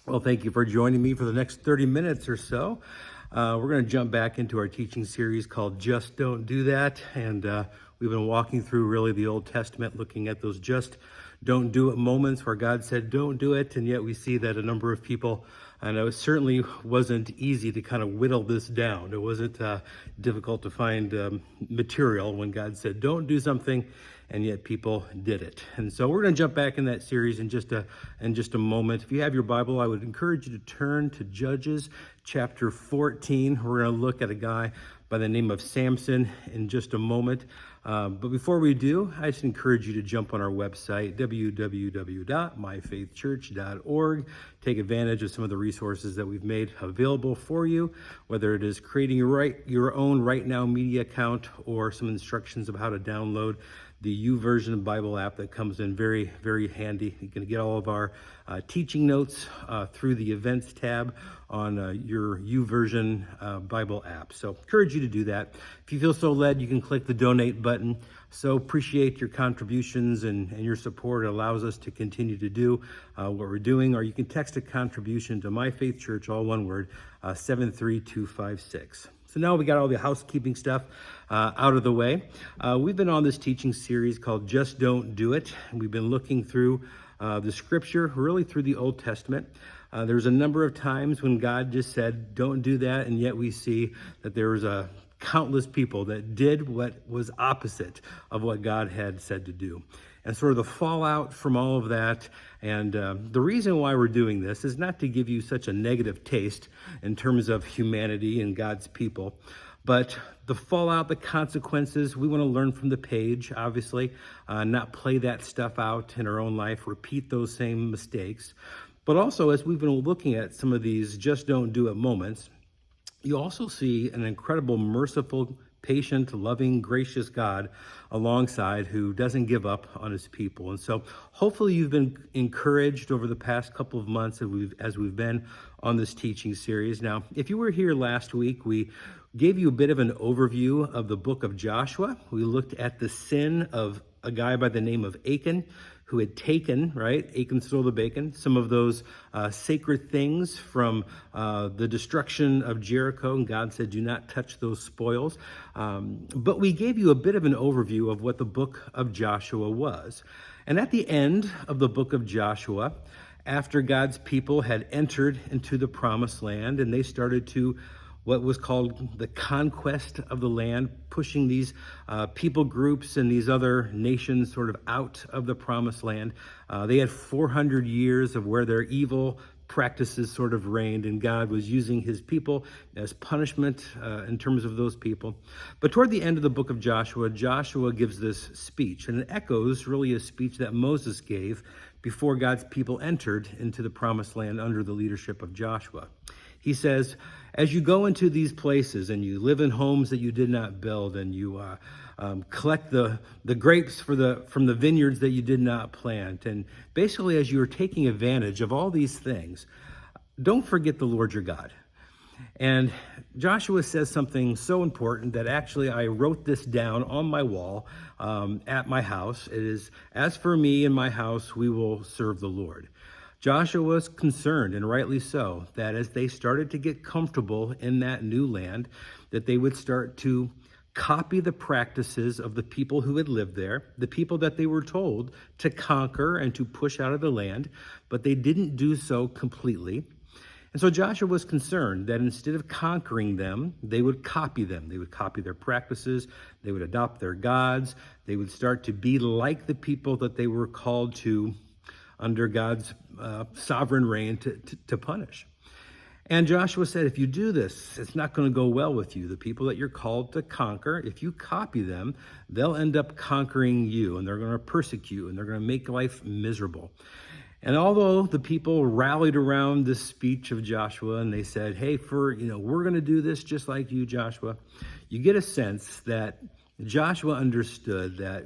Well, thank you for joining me for the next 30 minutes or so. We're going to jump back into our teaching series called Just Don't Do That. And we've been walking through really the Old Testament, looking at those just don't do it moments where God said, don't do it. And yet we see that a number of people, and it certainly wasn't easy to kind of whittle this down. It wasn't difficult to find material when God said, don't do something, and yet people did it. And so we're going to jump back in that series in just a moment. If you have your Bible, I would encourage you to turn to Judges chapter 14. We're going to look at a guy by the name of Samson in just a moment. But before we do, I just encourage you to jump on our website, www.myfaithchurch.org. Take advantage of some of the resources that we've made available for you, whether it is creating your own Right Now Media account or some instructions of how to download the YouVersion Bible app that comes in very, very handy. You can get all of our teaching notes through the events tab on your YouVersion Bible app. So encourage you to do that. If you feel so led, you can click the donate button. So appreciate your contributions and your support. It allows us to continue to do what we're doing. Or you can text a contribution to My Faith Church, all one word, 73256. So now we got all the housekeeping stuff out of the way. We've been on this teaching series called Just Don't Do It. And we've been looking through the scripture, really through the Old Testament. There's a number of times when God just said, don't do that. And yet we see that there was countless people that did what was opposite of what God had said to do. And sort of the fallout from all of that. And the reason why we're doing this is not to give you such a negative taste in terms of humanity and God's people, but the fallout, the consequences, we want to learn from the page, obviously, not play that stuff out in our own life, repeat those same mistakes. But also, as we've been looking at some of these just don't do it moments, you also see an incredible, merciful, patient, loving, gracious God alongside who doesn't give up on his people. And so hopefully you've been encouraged over the past couple of months as we've been on this teaching series. Now, if you were here last week, we gave you a bit of an overview of the book of Joshua. We looked at the sin of a guy by the name of Achan, who had taken, right, Achan stole the bacon, some of those sacred things from the destruction of Jericho, and God said, do not touch those spoils. But we gave you a bit of an overview of what the book of Joshua was. And at the end of the book of Joshua, after God's people had entered into the promised land and they started to what was called the conquest of the land, pushing these people groups and these other nations sort of out of the promised land. They had 400 years of where their evil practices sort of reigned, and God was using his people as punishment in terms of those people. But toward the end of the book of Joshua, Joshua gives this speech, and it echoes really a speech that Moses gave before God's people entered into the promised land under the leadership of Joshua. He says, as you go into these places and you live in homes that you did not build, and you collect the grapes from the vineyards that you did not plant, and basically as you're taking advantage of all these things, don't forget the Lord your God. And Joshua says something so important that actually I wrote this down on my wall at my house. It is, as for me and my house, we will serve the Lord. Joshua was concerned, and rightly so, that as they started to get comfortable in that new land, that they would start to copy the practices of the people who had lived there, the people that they were told to conquer and to push out of the land, but they didn't do so completely. And so Joshua was concerned that instead of conquering them, they would copy them. They would copy their practices. They would adopt their gods. They would start to be like the people that they were called to under God's sovereign reign to punish. And Joshua said, if you do this, it's not going to go well with you. The people that you're called to conquer, if you copy them, they'll end up conquering you, and they're going to persecute you, and they're going to make life miserable. And although the people rallied around this speech of Joshua and they said, hey, we're going to do this just like you, Joshua, you get a sense that Joshua understood that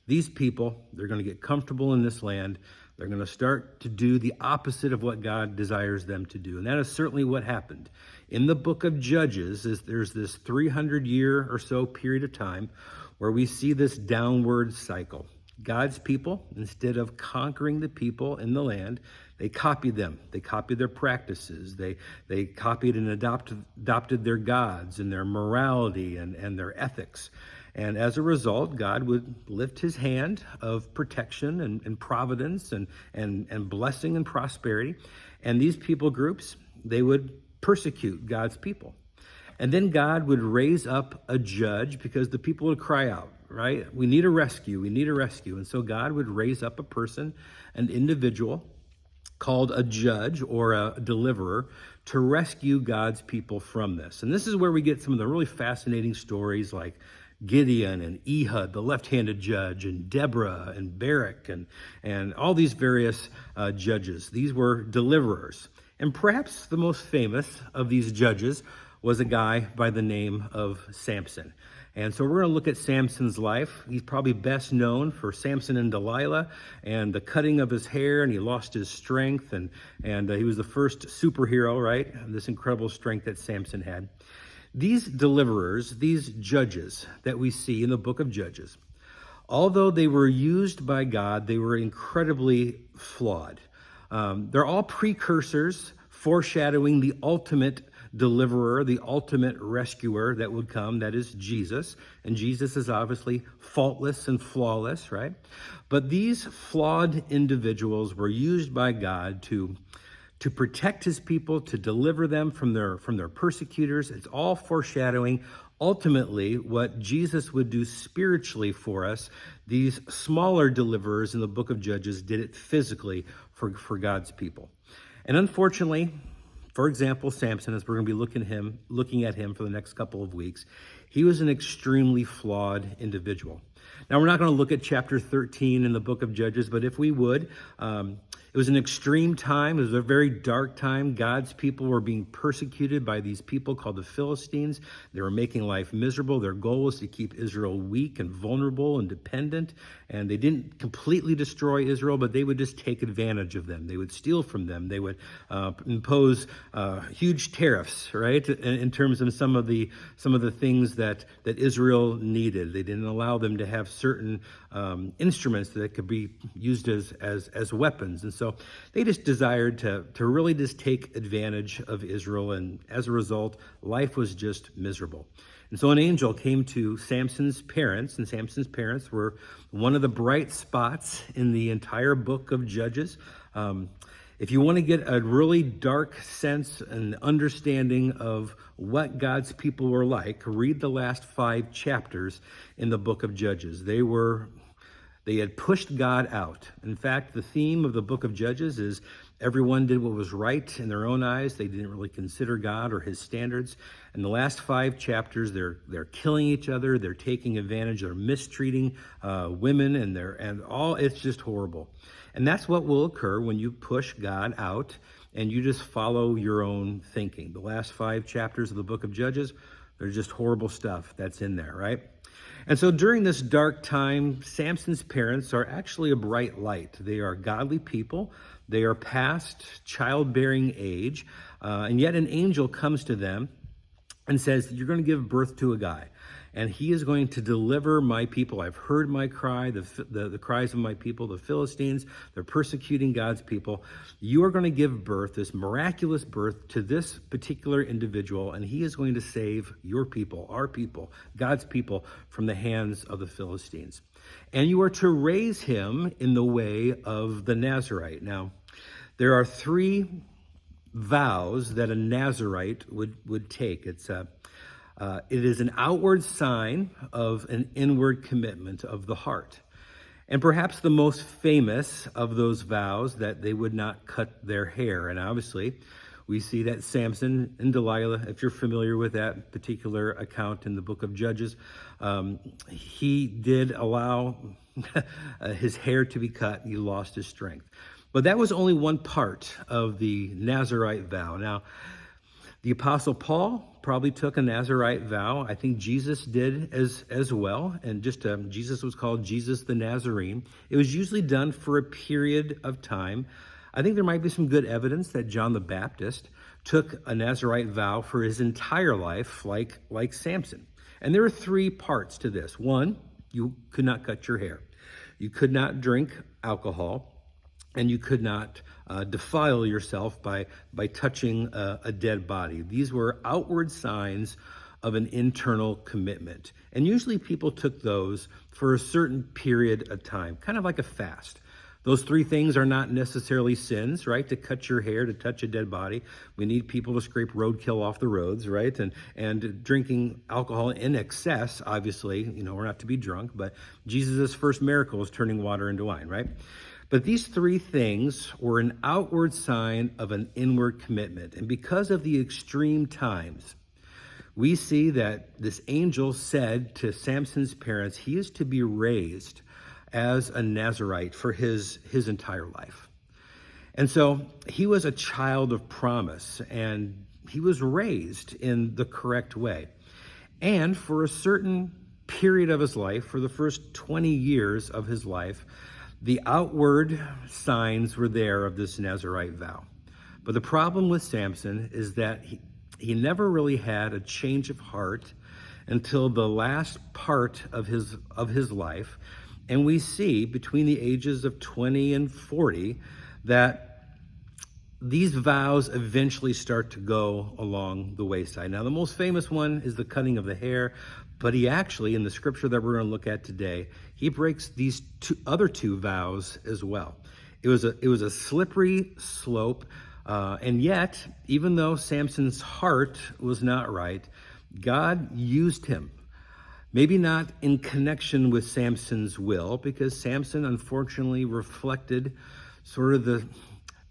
these people, they're going to get comfortable in this land. They're going to start to do the opposite of what God desires them to do. And that is certainly what happened. In the book of Judges, there's this 300-year or so period of time where we see this downward cycle. God's people, instead of conquering the people in the land, They copied them. They copied their practices. They copied and adopted their gods and their morality and their ethics. And as a result, God would lift his hand of protection and providence and blessing and prosperity. And these people groups, they would persecute God's people. And then God would raise up a judge because the people would cry out, right? We need a rescue. We need a rescue. And so God would raise up a person, an individual called a judge or a deliverer to rescue God's people from this. And this is where we get some of the really fascinating stories like Gideon and Ehud, the left-handed judge, and Deborah and Barak and all these various judges. These were deliverers. And perhaps the most famous of these judges was a guy by the name of Samson. And so we're going to look at Samson's life. He's probably best known for Samson and Delilah and the cutting of his hair, and he lost his strength, and he was the first superhero, right? This incredible strength that Samson had. These deliverers, these judges that we see in the book of Judges, although they were used by God, they were incredibly flawed. They're all precursors foreshadowing the ultimate deliverer, the ultimate rescuer that would come, that is Jesus. And Jesus is obviously faultless and flawless, right? But these flawed individuals were used by God to protect his people, to deliver them from their persecutors. It's all foreshadowing ultimately what Jesus would do spiritually for us. These smaller deliverers in the book of Judges did it physically for God's people. And unfortunately, for example, Samson, as we're going to be looking at him for the next couple of weeks, he was an extremely flawed individual. Now, we're not going to look at chapter 13 in the book of Judges, but if we would, it was an extreme time. It was a very dark time. God's people were being persecuted by these people called the Philistines. They were making life miserable. Their goal was to keep Israel weak and vulnerable and dependent. And they didn't completely destroy Israel, but they would just take advantage of them. They would steal from them. They would impose huge tariffs, right, in terms of some of the things that Israel needed. They didn't allow them to have certain instruments that could be used as weapons. And so they just desired to really just take advantage of Israel. And as a result, life was just miserable. And so an angel came to Samson's parents, and Samson's parents were one of the bright spots in the entire book of Judges. If you want to get a really dark sense and understanding of what God's people were like, read the last 5 chapters in the book of Judges. They had pushed God out. In fact, the theme of the book of Judges is everyone did what was right in their own eyes. They didn't really consider God or his standards. In the last 5 chapters, they're killing each other. They're taking advantage. They're mistreating women, and all. It's just horrible. And that's what will occur when you push God out and you just follow your own thinking. The last 5 chapters of the book of Judges, there's just horrible stuff that's in there, right? And so during this dark time, Samson's parents are actually a bright light. They are godly people. They are past childbearing age. And yet an angel comes to them and says, you're going to give birth to a guy. And he is going to deliver my people. I've heard my cry, the cries of my people, the Philistines. They're persecuting God's people. You are going to give birth, this miraculous birth, to this particular individual, and he is going to save your people, our people, God's people, from the hands of the Philistines. And you are to raise him in the way of the Nazarite. Now, there are 3 vows that a Nazarite would take. It is an outward sign of an inward commitment of the heart. And perhaps the most famous of those vows that they would not cut their hair. And obviously, we see that Samson and Delilah, if you're familiar with that particular account in the book of Judges, he did allow his hair to be cut. He lost his strength. But that was only one part of the Nazarite vow. Now, the Apostle Paul probably took a Nazarite vow. I think Jesus did as well. And Jesus was called Jesus the Nazarene. It was usually done for a period of time. I think there might be some good evidence that John the Baptist took a Nazarite vow for his entire life, like Samson. And there are 3 parts to this. 1, you could not cut your hair. You could not drink alcohol. And you could not defile yourself by touching a dead body. These were outward signs of an internal commitment. And usually people took those for a certain period of time, kind of like a fast. Those three things are not necessarily sins, right? To cut your hair, to touch a dead body. We need people to scrape roadkill off the roads, right? And drinking alcohol in excess, obviously, we're not to be drunk, but Jesus' first miracle is turning water into wine, right? But these three things were an outward sign of an inward commitment. And because of the extreme times, we see that this angel said to Samson's parents, he is to be raised as a Nazirite for his entire life. And so he was a child of promise, and he was raised in the correct way. And for a certain period of his life, for the first 20 years of his life, the outward signs were there of this Nazirite vow. But the problem with Samson is that he never really had a change of heart until the last part of his life. And we see between the ages of 20 and 40 that these vows eventually start to go along the wayside. Now, the most famous one is the cutting of the hair, but he actually, in the scripture that we're going to look at today, he breaks these other two vows as well. It was a slippery slope, and yet, even though Samson's heart was not right, God used him. Maybe not in connection with Samson's will, because Samson unfortunately reflected sort of the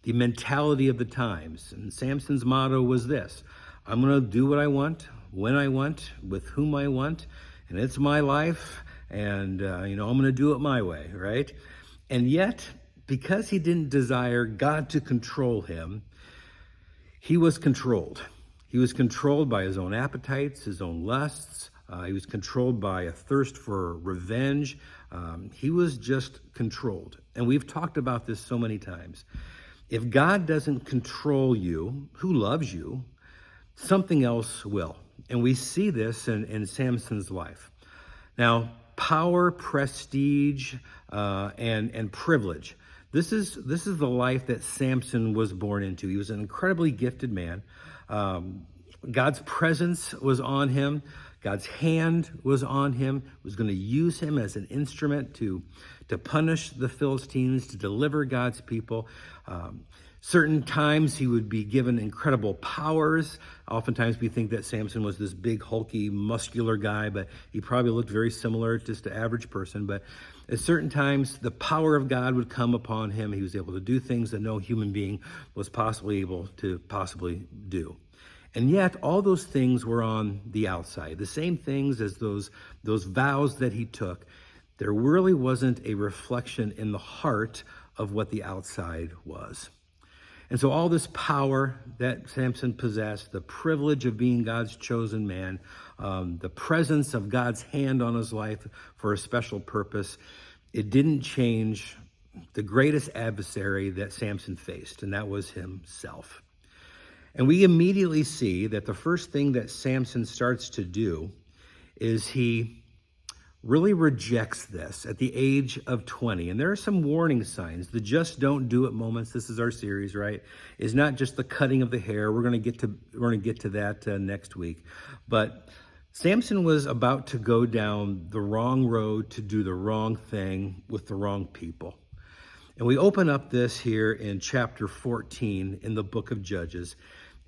mentality of the times. And Samson's motto was this: I'm going to do what I want, when I want, with whom I want, and it's my life, and I'm going to do it my way, right? And yet, because he didn't desire God to control him, he was controlled. He was controlled by his own appetites, his own lusts. He was controlled by a thirst for revenge. He was just controlled. And we've talked about this so many times. If God doesn't control you, who loves you, something else will. And we see this in Samson's life. Now, power, prestige, and privilege. This is the life that Samson was born into. He was an incredibly gifted man. God's presence was on him. God's hand was on him, was going to use him as an instrument to punish the Philistines, to deliver God's people. Certain times he would be given incredible powers. Oftentimes we think that Samson was this big, hulky, muscular guy, but he probably looked very similar to just an average person. But at certain times, the power of God would come upon him. He was able to do things that no human being was possibly able to possibly do. And yet, all those things were on the outside, the same things as those vows that he took. There really wasn't a reflection in the heart of what the outside was. And so all this power that Samson possessed, the privilege of being God's chosen man, the presence of God's hand on his life for a special purpose, it didn't change the greatest adversary that Samson faced, and that was himself. And we immediately see that the first thing that Samson starts to do is he really rejects this at the age of 20. And there are some warning signs. The just don't do it moments, this is our series, right, is not just the cutting of the hair. We're going to get to that next week. But Samson was about to go down the wrong road to do the wrong thing with the wrong people. And we open up this here in chapter 14 in the book of Judges,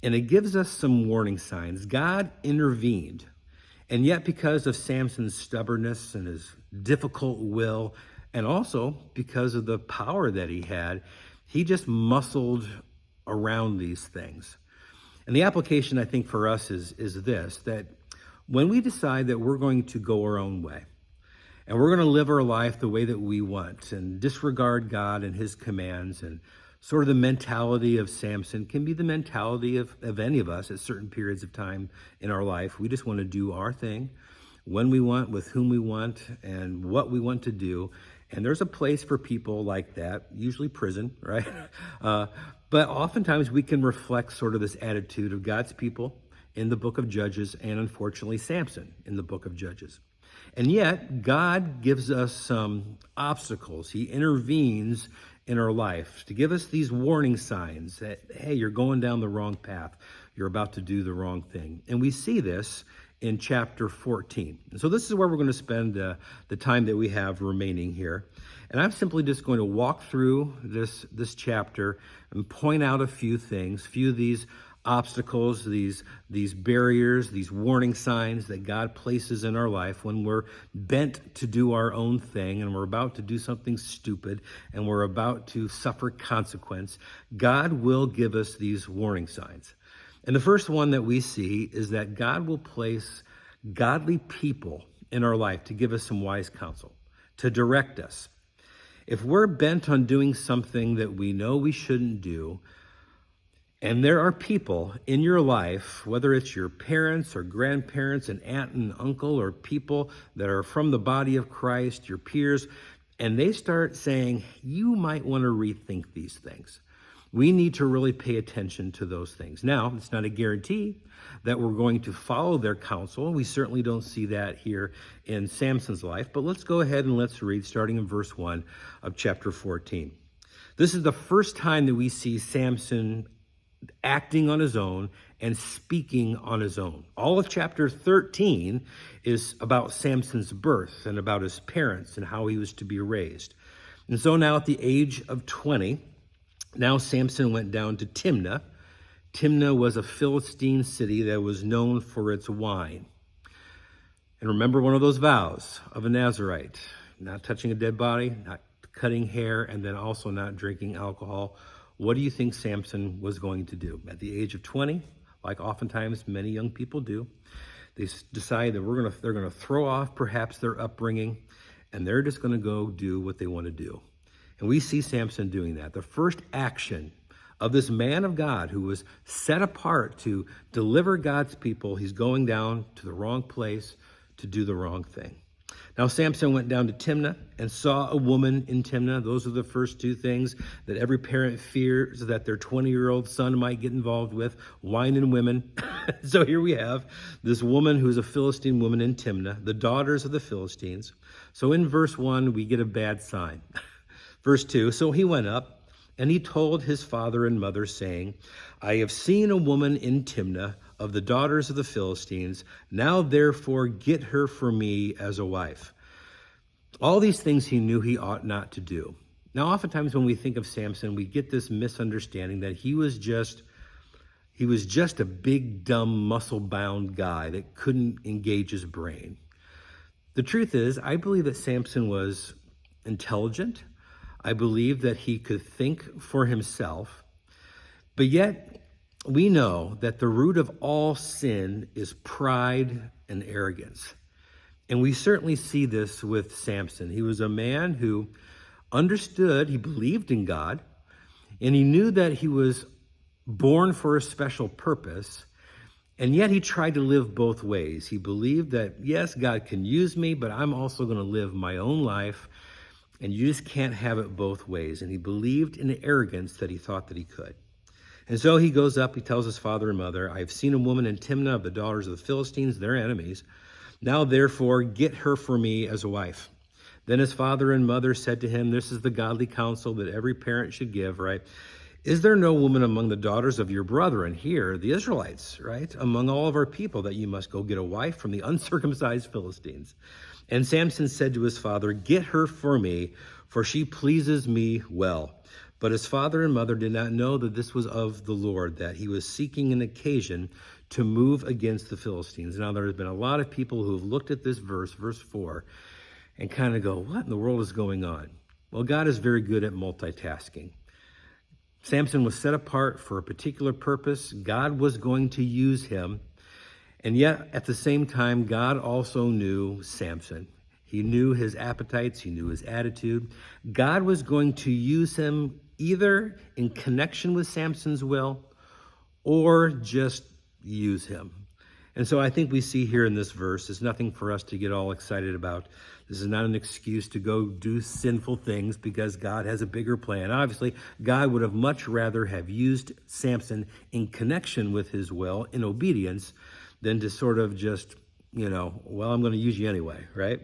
and it gives us some warning signs. God intervened, and yet because of Samson's stubbornness and his difficult will, and also because of the power that he had, he just muscled around these things. And the application, I think, for us is this, that when we decide that we're going to go our own way, and we're going to live our life the way that we want and disregard God and his commands, and sort of the mentality of Samson can be the mentality of any of us at certain periods of time in our life. We just want to do our thing when we want, with whom we want, and what we want to do. And there's a place for people like that, usually prison, right? But oftentimes we can reflect sort of this attitude of God's people in the book of Judges, and unfortunately Samson in the book of Judges. And yet, God gives us some obstacles. He intervenes in our life, to give us these warning signs that, hey, you're going down the wrong path. You're about to do the wrong thing. And we see this in chapter 14. And so this is where we're going to spend the time that we have remaining here. And I'm simply just going to walk through this chapter and point out a few things, few of these obstacles, these barriers, these warning signs that God places in our life when we're bent to do our own thing and we're about to do something stupid and we're about to suffer consequence. God will give us these warning signs. And the first one that we see is that God will place godly people in our life to give us some wise counsel, to direct us. If we're bent on doing something that we know we shouldn't do, and there are people in your life, whether it's your parents or grandparents, an aunt and uncle, or people that are from the body of Christ, your peers, and they start saying, you might want to rethink these things. We need to really pay attention to those things. Now, it's not a guarantee that we're going to follow their counsel. We certainly don't see that here in Samson's life, but let's go ahead and let's read starting in verse 1 of chapter 14. This is the first time that we see Samson acting on his own and speaking on his own. All of chapter 13 is about Samson's birth and about his parents and how he was to be raised. And so now at the age of 20, now Samson went down to Timnah. Timnah was a Philistine city that was known for its wine. And remember one of those vows of a Nazirite, not touching a dead body, not cutting hair, and then also not drinking alcohol. What do you think Samson was going to do? At the age of 20, like oftentimes many young people do, they decide that they're going to throw off perhaps their upbringing, and they're just going to go do what they want to do. And we see Samson doing that. The first action of this man of God who was set apart to deliver God's people, he's going down to the wrong place to do the wrong thing. Now Samson went down to Timnah and saw a woman in Timnah. Those are the first two things that every parent fears that their 20-year-old son might get involved with, wine and women. So here we have this woman who's a Philistine woman in Timnah, the daughters of the Philistines. So in verse 1, we get a bad sign. Verse 2, so he went up and he told his father and mother, saying, I have seen a woman in Timnah of the daughters of the Philistines. Now therefore get her for me as a wife. All these things he knew he ought not to do. Now oftentimes when we think of Samson, we get this misunderstanding that he was just a big, dumb, muscle-bound guy that couldn't engage his brain. The truth is, I believe that Samson was intelligent. I believe that he could think for himself, but yet we know that the root of all sin is pride and arrogance. And we certainly see this with Samson. He was a man who understood, he believed in God, and he knew that he was born for a special purpose, and yet he tried to live both ways. He believed that, yes, God can use me, but I'm also going to live my own life, and you just can't have it both ways. And he believed in arrogance that he thought that he could. And so he goes up, he tells his father and mother, I have seen a woman in Timnah of the daughters of the Philistines, their enemies. Now therefore get her for me as a wife. Then his father and mother said to him, this is the godly counsel that every parent should give, right? Is there no woman among the daughters of your brethren here, the Israelites, right? Among all of our people that you must go get a wife from the uncircumcised Philistines. And Samson said to his father, get her for me, for she pleases me well. But his father and mother did not know that this was of the Lord, that he was seeking an occasion to move against the Philistines. Now, there has been a lot of people who have looked at this verse 4, and kind of go, what in the world is going on? Well, God is very good at multitasking. Samson was set apart for a particular purpose. God was going to use him. And yet, at the same time, God also knew Samson. He knew his appetites. He knew his attitude. God was going to use him either in connection with Samson's will or just use him. And so I think we see here in this verse, there's nothing for us to get all excited about. This is not an excuse to go do sinful things because God has a bigger plan. Obviously, God would have much rather have used Samson in connection with his will, in obedience, than to sort of just, well, I'm going to use you anyway, right?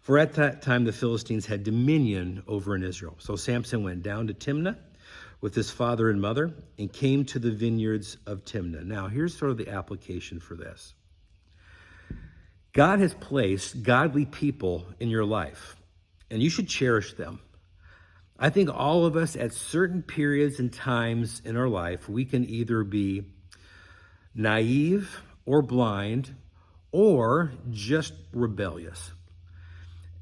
For at that time the Philistines had dominion over in Israel. So Samson went down to Timnah with his father and mother and came to the vineyards of Timnah. Now, here's sort of the application for this. God has placed godly people in your life, and you should cherish them. I think all of us at certain periods and times in our life, we can either be naive or blind or just rebellious.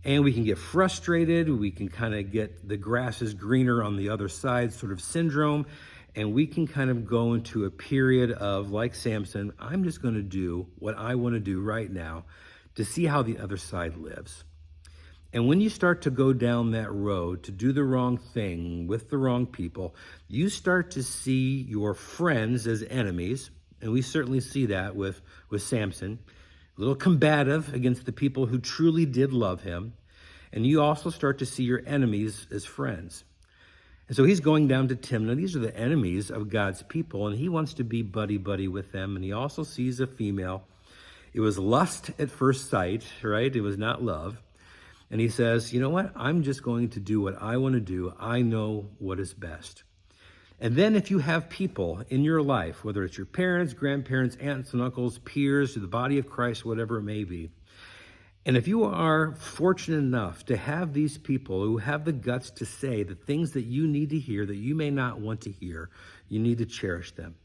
And we can get frustrated. We can kind of get the grass is greener on the other side sort of syndrome. And we can kind of go into a period of, like Samson, I'm just going to do what I want to do right now to see how the other side lives. And when you start to go down that road to do the wrong thing with the wrong people, you start to see your friends as enemies. And we certainly see that with Samson. A little combative against the people who truly did love him. And you also start to see your enemies as friends. And so he's going down to Timnah. These are the enemies of God's people, and he wants to be buddy-buddy with them. And he also sees a female. It was lust at first sight, right? It was not love. And he says, you know what? I'm just going to do what I want to do. I know what is best. And then if you have people in your life, whether it's your parents, grandparents, aunts and uncles, peers, to the body of Christ, whatever it may be, and if you are fortunate enough to have these people who have the guts to say the things that you need to hear that you may not want to hear, you need to cherish them.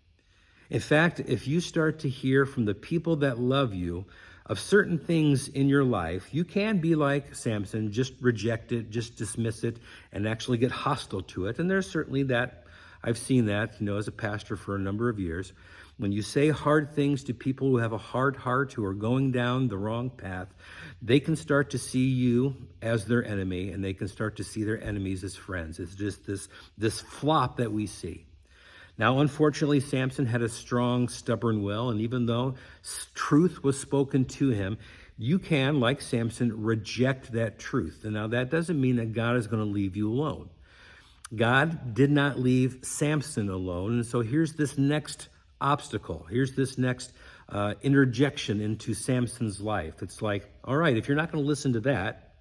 In fact, if you start to hear from the people that love you of certain things in your life, you can be like Samson, just reject it, just dismiss it, and actually get hostile to it. And there's certainly that. I've seen that, as a pastor for a number of years. When you say hard things to people who have a hard heart, who are going down the wrong path, they can start to see you as their enemy, and they can start to see their enemies as friends. It's just this flop that we see. Now, unfortunately, Samson had a strong, stubborn will, and even though truth was spoken to him, you can, like Samson, reject that truth. And now that doesn't mean that God is going to leave you alone. God did not leave Samson alone, and so here's this next obstacle. Here's this next interjection into Samson's life. It's like, all right, if you're not going to listen to that,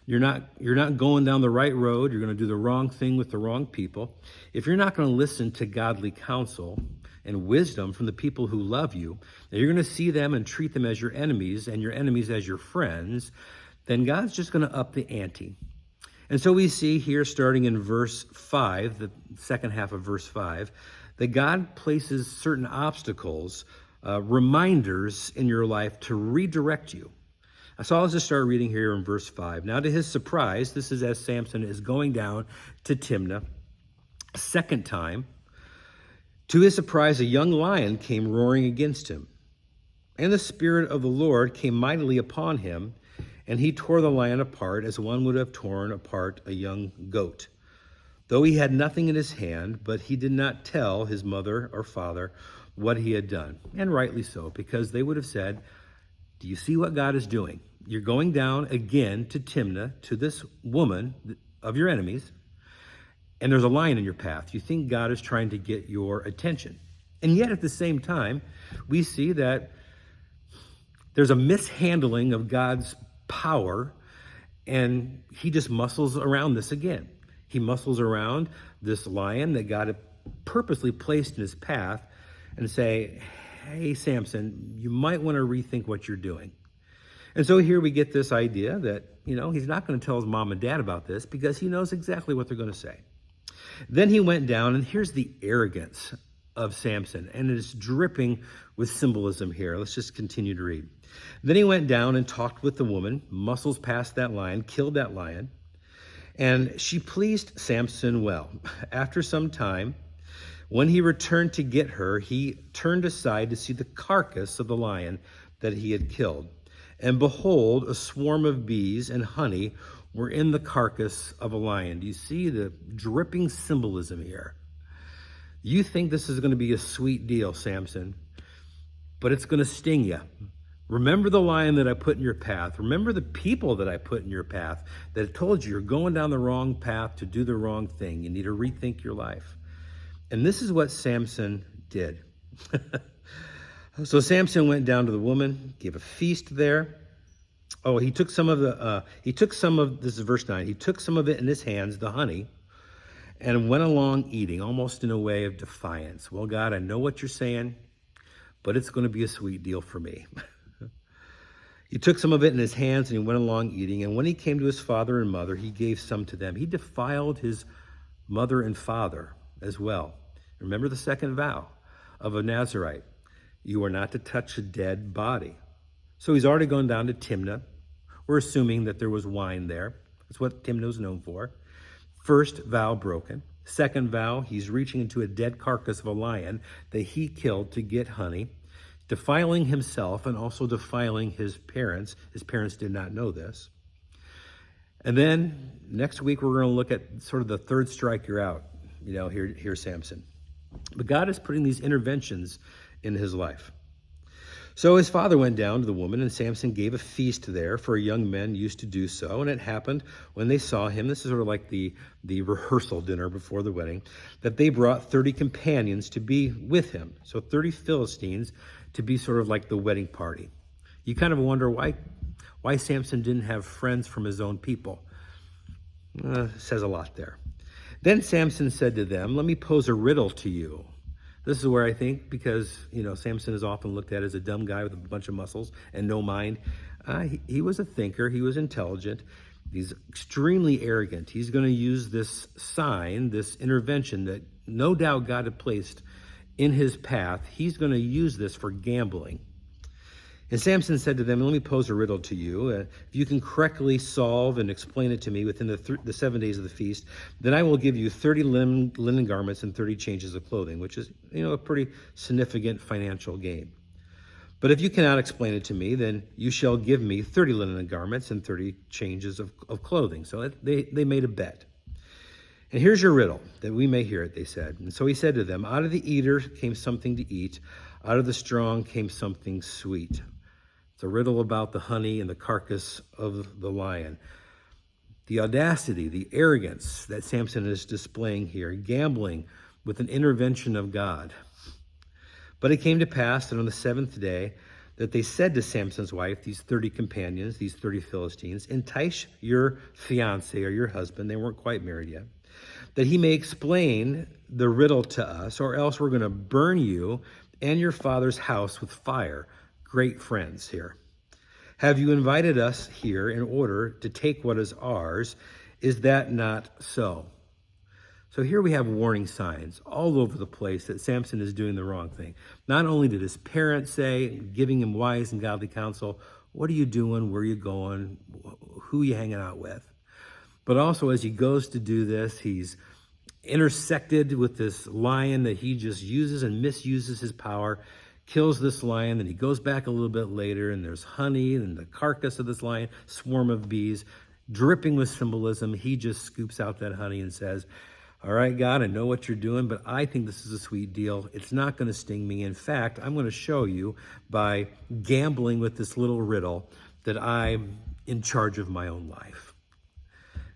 you're not going down the right road. You're going to do the wrong thing with the wrong people. If you're not going to listen to godly counsel and wisdom from the people who love you, and you're going to see them and treat them as your enemies and your enemies as your friends, then God's just going to up the ante. And so we see here, starting in verse 5, the second half of verse 5, that God places certain obstacles, reminders in your life to redirect you. So I'll just start reading here in verse 5. Now, to his surprise, this is as Samson is going down to Timnah a second time. To his surprise, a young lion came roaring against him. And the Spirit of the Lord came mightily upon him, and he tore the lion apart as one would have torn apart a young goat. Though he had nothing in his hand, but he did not tell his mother or father what he had done. And rightly so, because they would have said, do you see what God is doing? You're going down again to Timnah, to this woman of your enemies, and there's a lion in your path. You think God is trying to get your attention. And yet at the same time, we see that there's a mishandling of God's power, and he just muscles around this again. He muscles around this lion that God had purposely placed in his path and say, hey, Samson, you might want to rethink what you're doing. And so here we get this idea that, he's not going to tell his mom and dad about this because he knows exactly what they're going to say. Then he went down, and here's the arrogance of Samson, and it is dripping with symbolism here. Let's just continue to read. Then he went down and talked with the woman, muscles past that lion, killed that lion. And she pleased Samson well. After some time, when he returned to get her, he turned aside to see the carcass of the lion that he had killed. And behold, a swarm of bees and honey were in the carcass of a lion. Do you see the dripping symbolism here? You think this is going to be a sweet deal, Samson, but it's going to sting you. Remember the lion that I put in your path. Remember the people that I put in your path that told you you're going down the wrong path to do the wrong thing. You need to rethink your life. And this is what Samson did. So Samson went down to the woman, gave a feast there. Oh, he took some of, this is verse 9, he took some of it in his hands, the honey, and went along eating, almost in a way of defiance. Well, God, I know what you're saying, but it's going to be a sweet deal for me. He took some of it in his hands and he went along eating. And when he came to his father and mother, he gave some to them. He defiled his mother and father as well. Remember the second vow of a Nazirite. You are not to touch a dead body. So he's already gone down to Timnah. We're assuming that there was wine there. That's what Timnah was known for. First vow broken. Second vow, he's reaching into a dead carcass of a lion that he killed to get honey, defiling himself and also defiling his parents. His parents did not know this. And then next week, we're going to look at sort of the third strike you're out. Here's Samson. But God is putting these interventions in his life. So his father went down to the woman, and Samson gave a feast there, for young men used to do so. And it happened when they saw him, this is sort of like the rehearsal dinner before the wedding, that they brought 30 companions to be with him. So 30 Philistines to be sort of like the wedding party. You kind of wonder why Samson didn't have friends from his own people. Says a lot there. Then Samson said to them, let me pose a riddle to you. This is where I think, because, Samson is often looked at as a dumb guy with a bunch of muscles and no mind. He was a thinker. He was intelligent. He's extremely arrogant. He's going to use this sign, this intervention that no doubt God had placed in his path. He's going to use this for gambling. And Samson said to them, let me pose a riddle to you. If you can correctly solve and explain it to me within the 7 days of the feast, then I will give you 30 linen garments and 30 changes of clothing, which is, a pretty significant financial gain. But if you cannot explain it to me, then you shall give me 30 linen garments and 30 changes of clothing. So they made a bet. And here's your riddle, that we may hear it, they said. And so he said to them, out of the eater came something to eat. Out of the strong came something sweet. It's a riddle about the honey and the carcass of the lion. The audacity, the arrogance that Samson is displaying here, gambling with an intervention of God. But it came to pass that on the seventh day that they said to Samson's wife, these 30 companions, these 30 Philistines, entice your fiance or your husband, they weren't quite married yet, that he may explain the riddle to us, or else we're going to burn you and your father's house with fire. Great friends here. Have you invited us here in order to take what is ours? Is that not so? So here we have warning signs all over the place that Samson is doing the wrong thing. Not only did his parents say, giving him wise and godly counsel, what are you doing? Where are you going? Who are you hanging out with? But also as he goes to do this, he's intersected with this lion that he just uses and misuses his power, kills this lion, then he goes back a little bit later, and there's honey and the carcass of this lion, swarm of bees, dripping with symbolism. He just scoops out that honey and says, all right, God, I know what you're doing, but I think this is a sweet deal. It's not going to sting me. In fact, I'm going to show you by gambling with this little riddle that I'm in charge of my own life.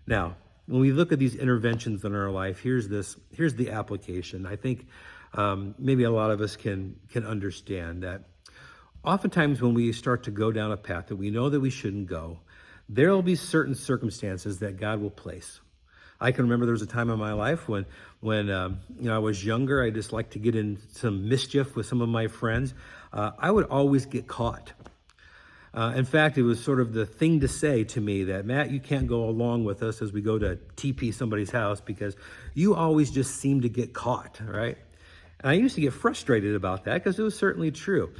Now, when we look at these interventions in our life, here's the application. I think maybe a lot of us can understand that oftentimes when we start to go down a path that we know that we shouldn't go, there will be certain circumstances that God will place. I can remember there was a time in my life when I was younger. I just liked to get in some mischief with some of my friends. I would always get caught. In fact, it was sort of the thing to say to me that, Matt, you can't go along with us as we go to TP somebody's house because you always just seem to get caught, right? And I used to get frustrated about that because it was certainly true.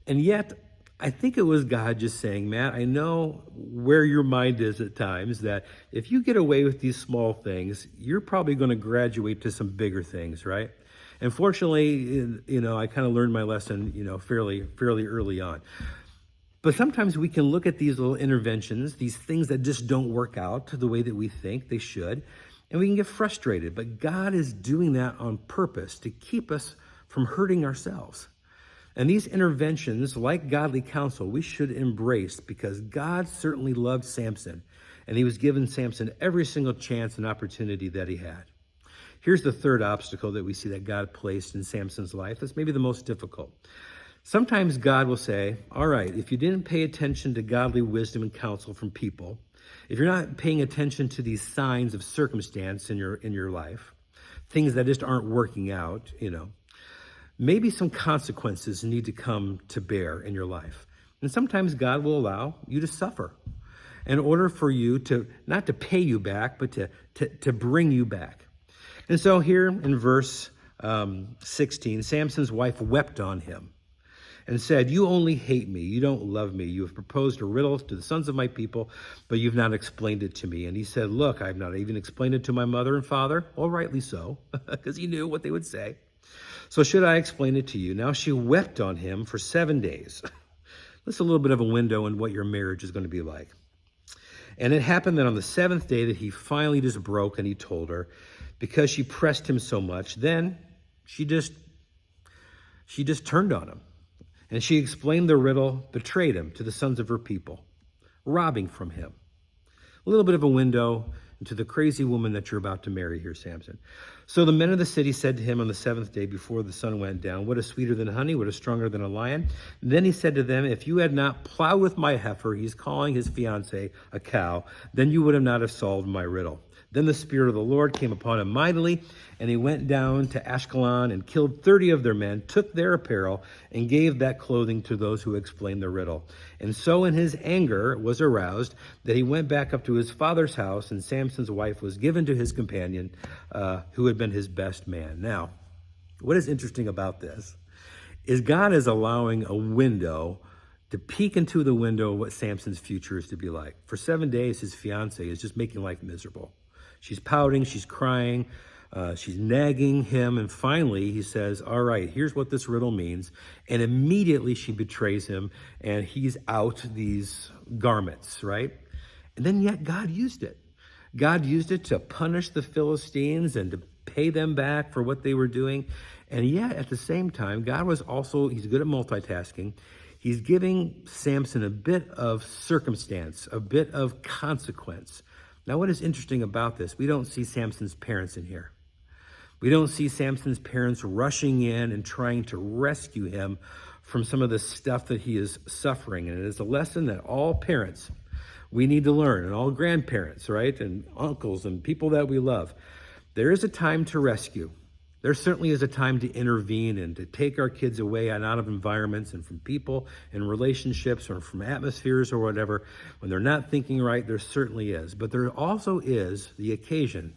And yet, I think it was God just saying, Matt, I know where your mind is at times, that if you get away with these small things, you're probably going to graduate to some bigger things, right? And fortunately, I kind of learned my lesson, fairly early on. But sometimes we can look at these little interventions, these things that just don't work out the way that we think they should, and we can get frustrated. But God is doing that on purpose to keep us from hurting ourselves. And these interventions, like godly counsel, we should embrace because God certainly loved Samson, and he was giving Samson every single chance and opportunity that he had. Here's the third obstacle that we see that God placed in Samson's life. That's maybe the most difficult. Sometimes God will say, all right, if you didn't pay attention to godly wisdom and counsel from people, if you're not paying attention to these signs of circumstance in your life, things that just aren't working out, maybe some consequences need to come to bear in your life. And sometimes God will allow you to suffer in order for you to, not to pay you back, but to bring you back. And so here in verse 16, Samson's wife wept on him and said, you only hate me. You don't love me. You have proposed a riddle to the sons of my people, but you've not explained it to me. And he said, look, I've not even explained it to my mother and father. Well, rightly so, because he knew what they would say. So should I explain it to you? Now she wept on him for 7 days. That's a little bit of a window in what your marriage is going to be like. And it happened that on the 7th day that he finally just broke and he told her, because she pressed him so much, then she just turned on him. And she explained the riddle, betrayed him to the sons of her people, robbing from him. A little bit of a window into the crazy woman that you're about to marry here, Samson. So the men of the city said to him on the 7th day before the sun went down, what is sweeter than honey? What is stronger than a lion? And then he said to them, if you had not plowed with my heifer, he's calling his fiancée a cow, then you would have not have solved my riddle. Then the Spirit of the Lord came upon him mightily, and he went down to Ashkelon and killed 30 of their men, took their apparel, and gave that clothing to those who explained the riddle. And so in his anger was aroused that he went back up to his father's house, and Samson's wife was given to his companion, who had been his best man. Now, what is interesting about this is God is allowing a window to peek into the window of what Samson's future is to be like. For 7 days, his fiancée is just making life miserable. She's pouting, she's crying, she's nagging him, and finally he says, all right, here's what this riddle means. And immediately she betrays him, and he's out these garments, right? And then yet God used it. God used it to punish the Philistines and to pay them back for what they were doing. And yet at the same time, God was also, he's good at multitasking. He's giving Samson a bit of circumstance, a bit of consequence. Now, what is interesting about this, we don't see Samson's parents in here. We don't see Samson's parents rushing in and trying to rescue him from some of the stuff that he is suffering. And it is a lesson that all parents, we need to learn, and all grandparents, right, and uncles and people that we love. There is a time to rescue. There certainly is a time to intervene and to take our kids away and out of environments and from people and relationships or from atmospheres or whatever. When they're not thinking right, there certainly is. But there also is the occasion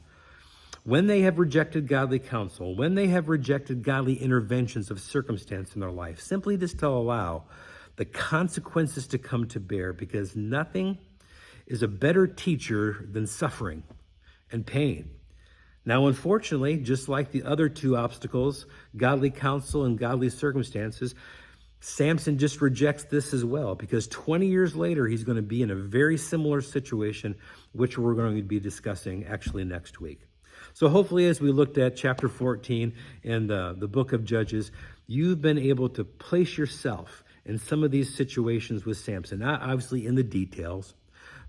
when they have rejected godly counsel, when they have rejected godly interventions of circumstance in their life, simply just to allow the consequences to come to bear, because nothing is a better teacher than suffering and pain. Now, unfortunately, just like the other two obstacles, godly counsel and godly circumstances, Samson just rejects this as well, because 20 years later, he's going to be in a very similar situation, which we're going to be discussing actually next week. So hopefully, as we looked at chapter 14 in the book of Judges, you've been able to place yourself in some of these situations with Samson, not obviously in the details,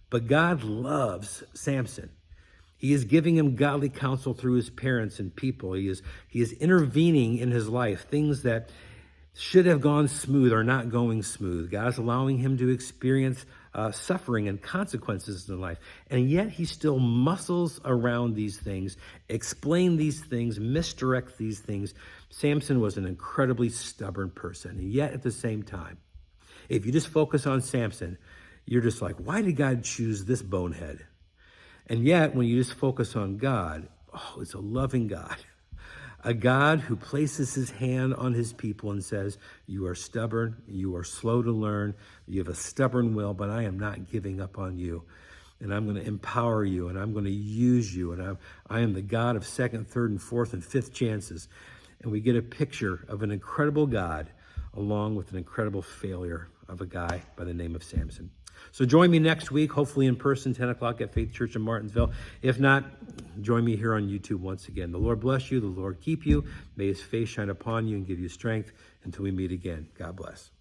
but God loves Samson. He is giving him godly counsel through his parents and people. He is intervening in his life. Things that should have gone smooth are not going smooth. God's allowing him to experience suffering and consequences in life. And yet he still muscles around these things, explain these things, misdirect these things. Samson was an incredibly stubborn person. And yet at the same time, if you just focus on Samson, you're just like, why did God choose this bonehead? And yet, when you just focus on God, oh, it's a loving God. A God who places his hand on his people and says, you are stubborn, you are slow to learn, you have a stubborn will, but I am not giving up on you. And I'm going to empower you, and I'm going to use you, and I am the God of second, third, and fourth, and fifth chances. And we get a picture of an incredible God along with an incredible failure of a guy by the name of Samson. So join me next week, hopefully in person, 10 o'clock at Faith Church in Martinsville. If not, join me here on YouTube once again. The Lord bless you. The Lord keep you. May his face shine upon you and give you strength until we meet again. God bless.